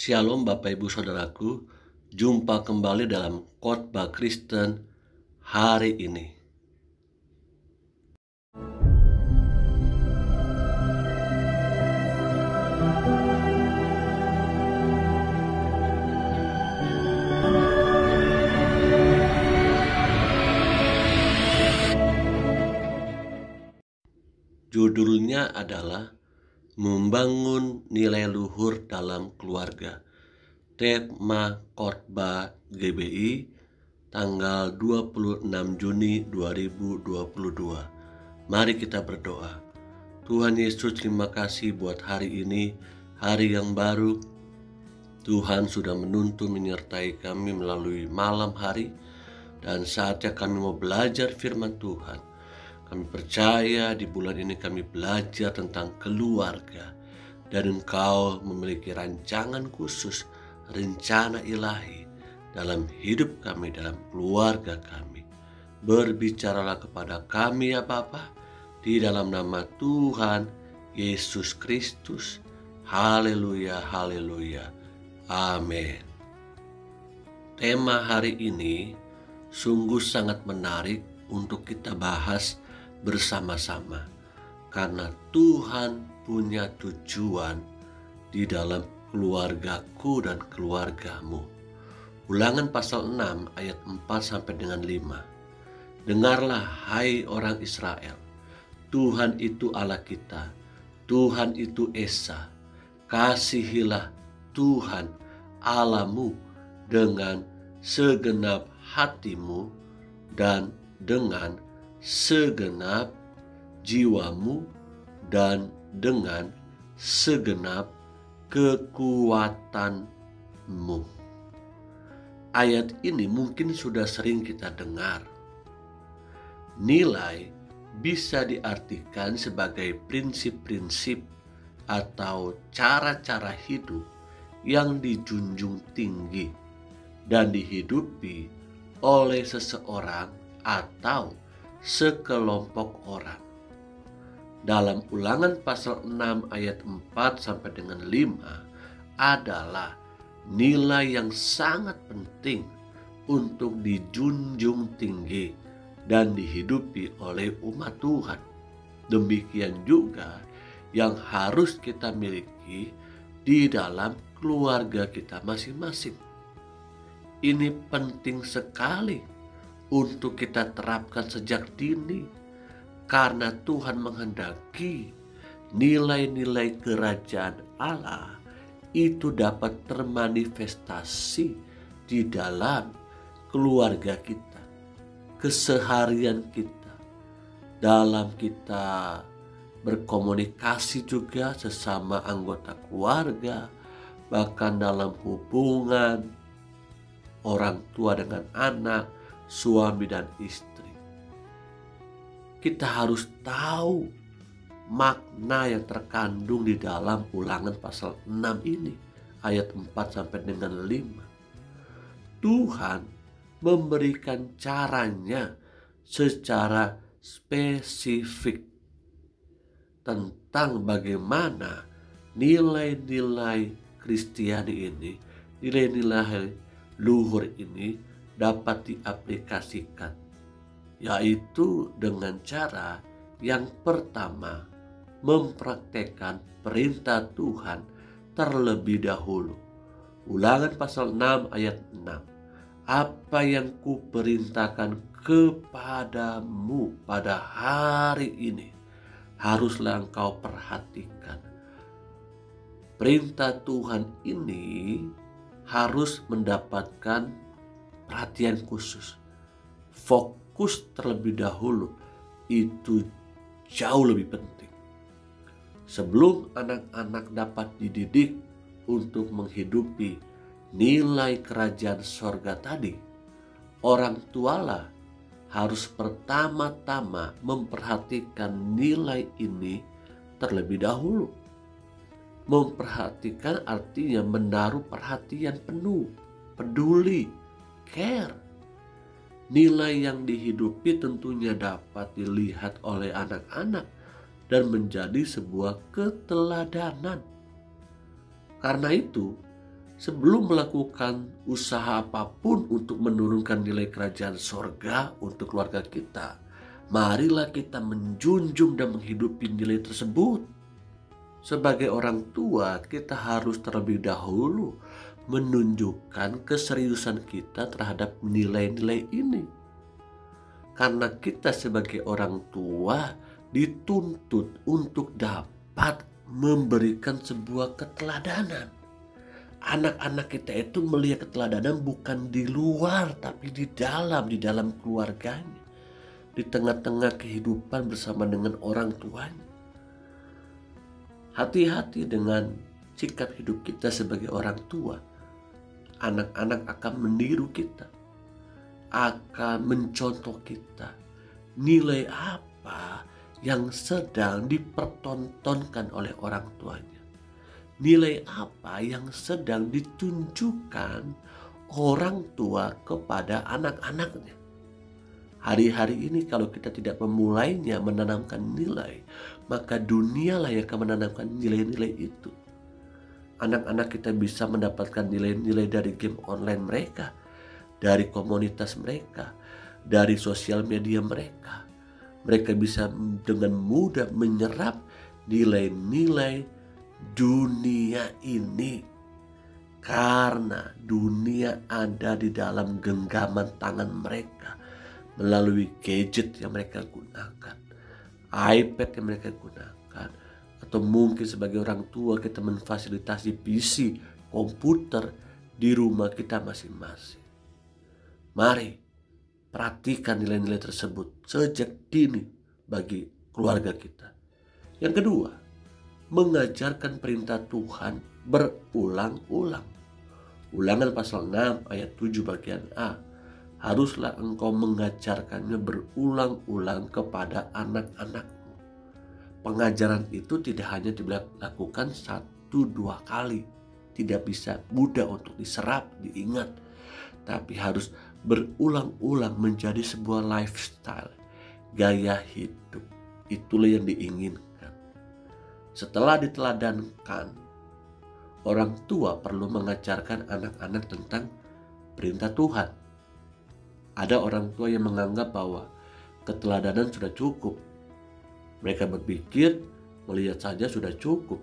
Shalom Bapak Ibu Saudaraku, jumpa kembali dalam Khotbah Kristen hari ini. Judulnya adalah Membangun Nilai Luhur dalam Keluarga. Tema Khotbah GBI tanggal 26 Juni 2022. Mari kita berdoa. Tuhan Yesus, terima kasih buat hari ini, hari yang baru. Tuhan sudah menuntun menyertai kami melalui malam hari, dan saatnya kami mau belajar firman Tuhan. Kami percaya di bulan ini kami belajar tentang keluarga, dan Engkau memiliki rancangan khusus, rencana ilahi dalam hidup kami, dalam keluarga kami. Berbicaralah kepada kami ya Bapa, di dalam nama Tuhan Yesus Kristus. Haleluya, haleluya, amin. Tema hari ini sungguh sangat menarik untuk kita bahas bersama-sama, karena Tuhan punya tujuan di dalam keluargaku dan keluargamu. Ulangan pasal 6 ayat 4 sampai dengan 5. Dengarlah hai orang Israel, Tuhan itu Allah kita, Tuhan itu Esa. Kasihilah Tuhan Allahmu dengan segenap hatimu dan dengan segenap jiwamu dan dengan segenap kekuatanmu. Ayat ini mungkin sudah sering kita dengar. Nilai bisa diartikan sebagai prinsip-prinsip atau cara-cara hidup yang dijunjung tinggi dan dihidupi oleh seseorang atau sekelompok orang. Dalam Ulangan pasal 6 ayat 4 sampai dengan 5 adalah nilai yang sangat penting untuk dijunjung tinggi dan dihidupi oleh umat Tuhan. Demikian juga yang harus kita miliki di dalam keluarga kita masing-masing. Ini penting sekali untuk kita terapkan sejak dini, karena Tuhan menghendaki nilai-nilai kerajaan Allah itu dapat termanifestasi di dalam keluarga kita, keseharian kita, dalam kita berkomunikasi juga sesama anggota keluarga, bahkan dalam hubungan orang tua dengan anak, suami dan istri. Kita harus tahu makna yang terkandung di dalam Ulangan pasal 6 ini, ayat 4 sampai dengan 5. Tuhan memberikan caranya secara spesifik tentang bagaimana nilai-nilai Kristiani ini, nilai-nilai luhur ini dapat diaplikasikan, yaitu dengan cara yang pertama, mempraktekkan perintah Tuhan terlebih dahulu. Ulangan pasal 6 ayat 6. Apa yang kuperintahkan kepadamu pada hari ini, haruslah engkau perhatikan. Perintah Tuhan ini harus mendapatkan perhatian khusus, fokus terlebih dahulu, itu jauh lebih penting. Sebelum anak-anak dapat dididik untuk menghidupi nilai kerajaan sorga tadi, orang tualah harus pertama-tama memperhatikan nilai ini terlebih dahulu. Memperhatikan artinya menaruh perhatian penuh, peduli, care. Nilai yang dihidupi tentunya dapat dilihat oleh anak-anak dan menjadi sebuah keteladanan. Karena itu, Sebelum melakukan usaha apapun untuk menurunkan nilai kerajaan sorga untuk keluarga kita, marilah kita menjunjung dan menghidupi nilai tersebut. Sebagai orang tua, kita harus terlebih dahulu menunjukkan keseriusan kita terhadap nilai-nilai ini. Karena kita sebagai orang tua dituntut untuk dapat memberikan sebuah keteladanan. Anak-anak kita itu melihat keteladanan bukan di luar, tapi di dalam keluarganya, di tengah-tengah kehidupan bersama dengan orang tuanya. Hati-hati dengan sikap hidup kita sebagai orang tua. Anak-anak akan meniru kita, akan mencontoh kita. Nilai apa yang sedang dipertontonkan oleh orang tuanya? Nilai apa yang sedang ditunjukkan orang tua kepada anak-anaknya? Hari-hari ini kalau kita tidak memulainya menanamkan nilai, maka dunialah yang akan menanamkan nilai-nilai itu. Anak-anak kita bisa mendapatkan nilai-nilai dari game online mereka, dari komunitas mereka, dari sosial media mereka. Mereka bisa dengan mudah menyerap nilai-nilai dunia ini, karena dunia ada di dalam genggaman tangan mereka melalui gadget yang mereka gunakan, iPad yang mereka gunakan, atau mungkin sebagai orang tua kita memfasilitasi PC, komputer di rumah kita masing-masing. Mari perhatikan nilai-nilai tersebut sejak dini bagi keluarga kita. Yang kedua, mengajarkan perintah Tuhan berulang-ulang. Ulangan pasal 6 ayat 7 bagian A. Haruslah engkau mengajarkannya berulang-ulang kepada anak-anakmu. Pengajaran itu tidak hanya dilakukan 1-2 kali. Tidak bisa mudah untuk diserap, diingat. Tapi harus berulang-ulang menjadi sebuah lifestyle, gaya hidup. Itulah yang diinginkan. Setelah diteladankan, orang tua perlu mengajarkan anak-anak tentang perintah Tuhan. Ada orang tua yang menganggap bahwa keteladanan sudah cukup. Mereka berpikir melihat saja sudah cukup.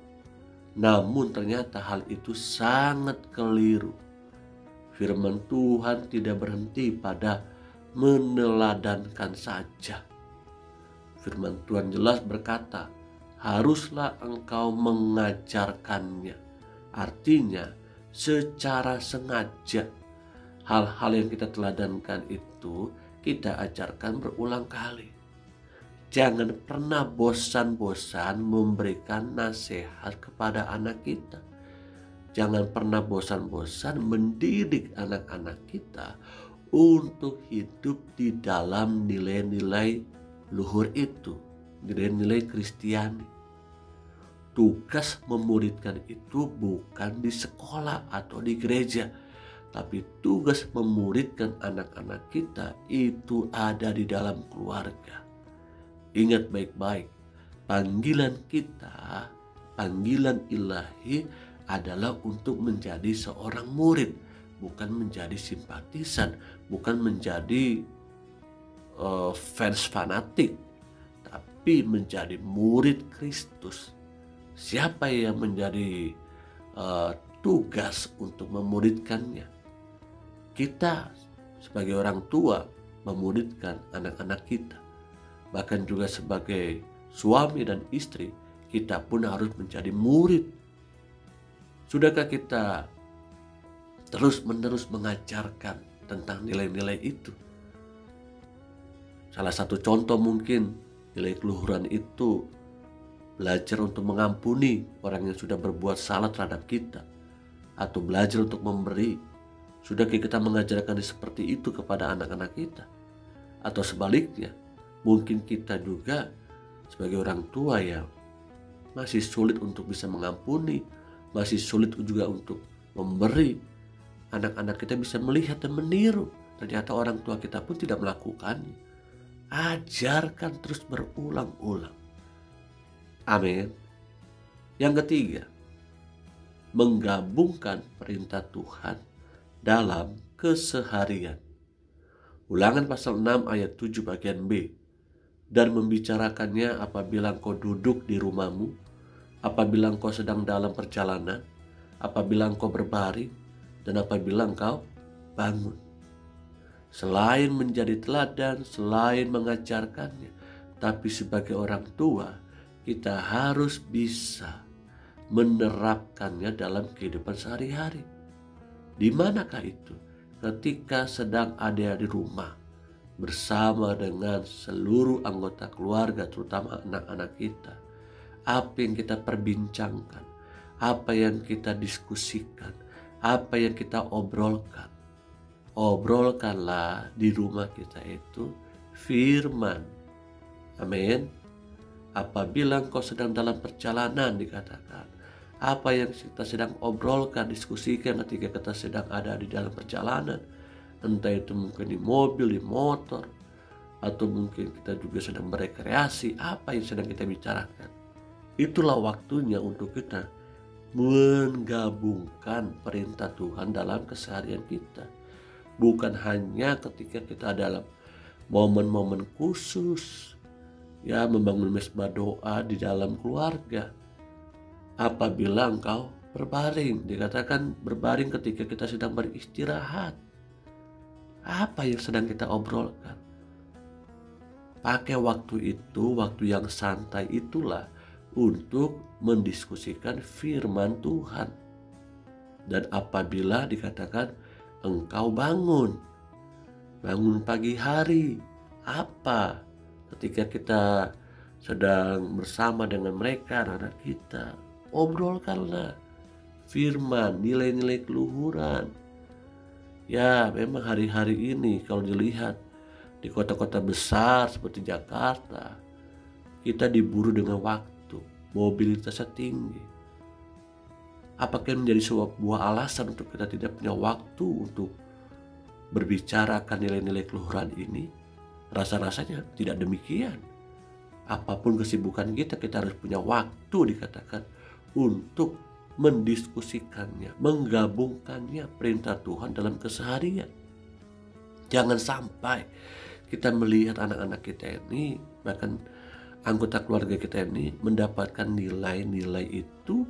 Namun ternyata hal itu sangat keliru. Firman Tuhan tidak berhenti pada meneladankan saja. Firman Tuhan jelas berkata, haruslah engkau mengajarkannya. Artinya secara sengaja. Hal-hal yang kita teladankan itu kita ajarkan berulang kali. Jangan pernah bosan-bosan memberikan nasihat kepada anak kita. Jangan pernah bosan-bosan mendidik anak-anak kita untuk hidup di dalam nilai-nilai luhur itu. Nilai-nilai Kristiani. Tugas memuridkan itu bukan di sekolah atau di gereja, tapi tugas memuridkan anak-anak kita itu ada di dalam keluarga. Ingat baik-baik, panggilan kita, panggilan ilahi adalah untuk menjadi seorang murid, bukan menjadi simpatisan, bukan menjadi fans fanatik, tapi menjadi murid Kristus. Siapa yang menjadi tugas untuk memuridkannya? Kita sebagai orang tua memuridkan anak-anak kita. Bahkan juga sebagai suami dan istri, kita pun harus menjadi murid. Sudahkah kita terus-menerus mengajarkan tentang nilai-nilai itu? Salah satu contoh mungkin nilai keluhuran itu belajar untuk mengampuni orang yang sudah berbuat salah terhadap kita, atau belajar untuk memberi. Sudahkah kita mengajarkan seperti itu kepada anak-anak kita? Atau sebaliknya, mungkin kita juga sebagai orang tua yang masih sulit untuk bisa mengampuni, masih sulit juga untuk memberi. Anak-anak kita bisa melihat dan meniru. Ternyata orang tua kita pun tidak melakukannya. Ajarkan terus berulang-ulang. Amin. Yang ketiga, menggabungkan perintah Tuhan dalam keseharian. Ulangan pasal 6 ayat 7 bagian B. Dan membicarakannya apabila engkau duduk di rumahmu, apabila engkau sedang dalam perjalanan, apabila engkau berbaring, dan apabila engkau bangun. Selain menjadi teladan, selain mengajarkannya, tapi sebagai orang tua, kita harus bisa menerapkannya dalam kehidupan sehari-hari. Di manakah itu? Ketika sedang ada di rumah bersama dengan seluruh anggota keluarga, terutama anak-anak kita. Apa yang kita perbincangkan, apa yang kita diskusikan, apa yang kita obrolkan. Obrolkanlah di rumah kita itu firman. Amin. Apabila engkau sedang dalam perjalanan, dikatakan, apa yang kita sedang obrolkan, diskusikan ketika kita sedang ada di dalam perjalanan, entah itu mungkin di mobil, di motor, atau mungkin kita juga sedang berekreasi, apa yang sedang kita bicarakan. Itulah waktunya untuk kita menggabungkan perintah Tuhan dalam keseharian kita. Bukan hanya ketika kita dalam momen-momen khusus, ya, membangun mesbah doa di dalam keluarga. Apabila engkau berbaring, dikatakan berbaring ketika kita sedang beristirahat. Apa yang sedang kita obrolkan? Pakai waktu itu, waktu yang santai itulah untuk mendiskusikan firman Tuhan. Dan apabila dikatakan engkau bangun pagi hari, apa? Ketika kita sedang bersama dengan mereka, anak kita, obrolkanlah firman, nilai-nilai keluhuran. Ya, memang hari-hari ini kalau dilihat di kota-kota besar seperti Jakarta, kita diburu dengan waktu, mobilitasnya tinggi. Apakah menjadi sebuah alasan untuk kita tidak punya waktu untuk berbicarakan nilai-nilai keluhuran ini? Rasa-rasanya tidak demikian. Apapun kesibukan kita harus punya waktu, dikatakan, untuk mendiskusikannya, menggabungkannya perintah Tuhan dalam keseharian. Jangan sampai kita melihat anak-anak kita ini, bahkan anggota keluarga kita ini mendapatkan nilai-nilai itu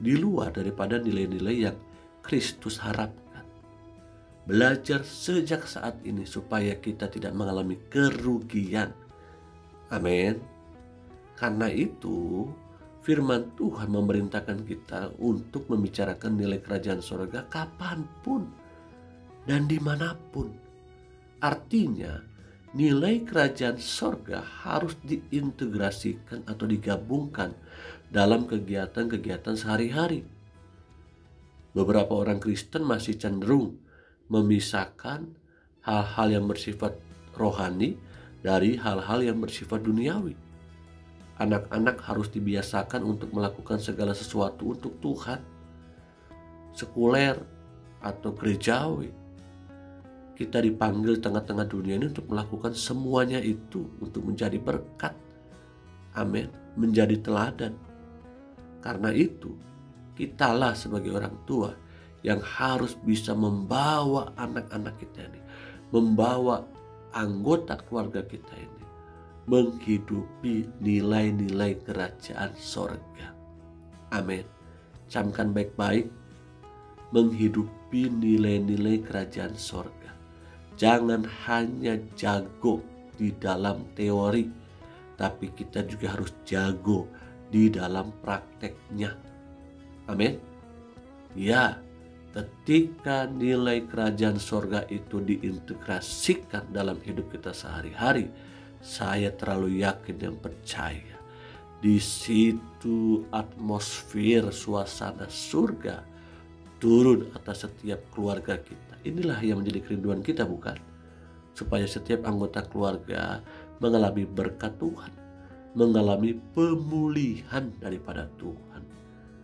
di luar daripada nilai-nilai yang Kristus harapkan. Belajar sejak saat ini supaya kita tidak mengalami kerugian. Amin. Karena itu firman Tuhan memerintahkan kita untuk membicarakan nilai kerajaan surga kapanpun dan dimanapun. Artinya nilai kerajaan surga harus diintegrasikan atau digabungkan dalam kegiatan-kegiatan sehari-hari. Beberapa orang Kristen masih cenderung memisahkan hal-hal yang bersifat rohani dari hal-hal yang bersifat duniawi. Anak-anak harus dibiasakan untuk melakukan segala sesuatu untuk Tuhan. Sekuler atau gerejawi, kita dipanggil tengah-tengah dunia ini untuk melakukan semuanya itu untuk menjadi berkat. Amin. Menjadi teladan. Karena itu, kitalah sebagai orang tua yang harus bisa membawa anak-anak kita ini, membawa anggota keluarga kita ini menghidupi nilai-nilai kerajaan sorga. Amin. Camkan baik-baik, menghidupi nilai-nilai kerajaan sorga. Jangan hanya jago di dalam teori, tapi kita juga harus jago di dalam prakteknya. Amin. Ya, ketika nilai kerajaan sorga itu diintegrasikan dalam hidup kita sehari-hari, saya terlalu yakin dan percaya di situ atmosfer suasana surga turun atas setiap keluarga kita. Inilah yang menjadi kerinduan kita, bukan? Supaya setiap anggota keluarga mengalami berkat Tuhan, mengalami pemulihan daripada Tuhan.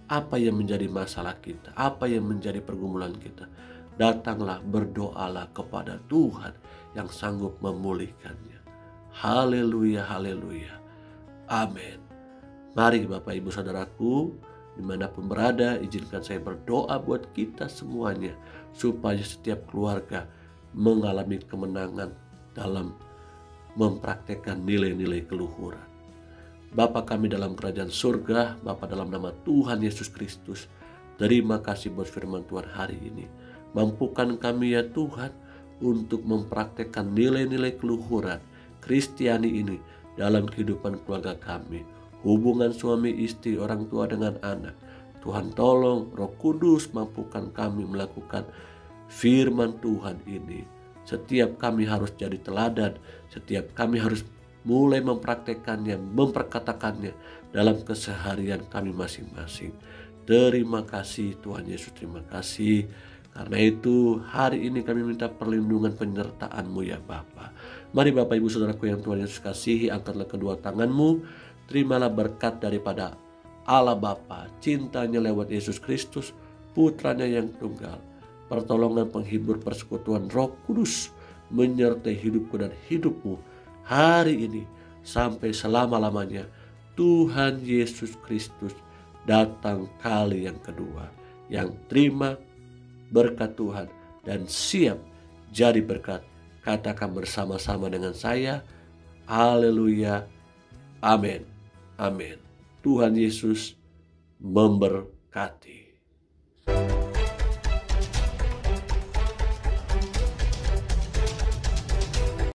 Apa yang menjadi masalah kita, apa yang menjadi pergumulan kita, datanglah berdoalah kepada Tuhan yang sanggup memulihkannya. Haleluya, haleluya. Amin. Mari Bapak Ibu Saudaraku, Dimanapun berada, izinkan saya berdoa buat kita semuanya, supaya setiap keluarga mengalami kemenangan dalam mempraktekkan nilai-nilai keluhuran. Bapa kami dalam kerajaan surga, Bapa dalam nama Tuhan Yesus Kristus, terima kasih buat firman Tuhan hari ini. Mampukan kami ya Tuhan untuk mempraktekkan nilai-nilai keluhuran Kristiani ini dalam kehidupan keluarga kami. Hubungan suami istri, orang tua dengan anak. Tuhan tolong Roh Kudus mampukan kami melakukan firman Tuhan ini. Setiap kami harus jadi teladan, setiap kami harus mulai mempraktekannya, memperkatakannya dalam keseharian kami masing-masing. Terima kasih Tuhan Yesus, terima kasih. Karena itu hari ini kami minta perlindungan penyertaan-Mu ya Bapa. Mari Bapak Ibu Saudaraku yang Tuhan Yesus kasihi, angkatlah kedua tangan-Mu. Terimalah berkat daripada Allah Bapa, cintanya lewat Yesus Kristus, putranya yang tunggal. Pertolongan penghibur persekutuan Roh Kudus menyertai hidupku dan hidupmu hari ini sampai selama-lamanya. Tuhan Yesus Kristus datang kali yang kedua. Yang terima berkat Tuhan dan siap jadi berkat, katakan bersama-sama dengan saya, haleluya, amin, amin. Tuhan Yesus memberkati.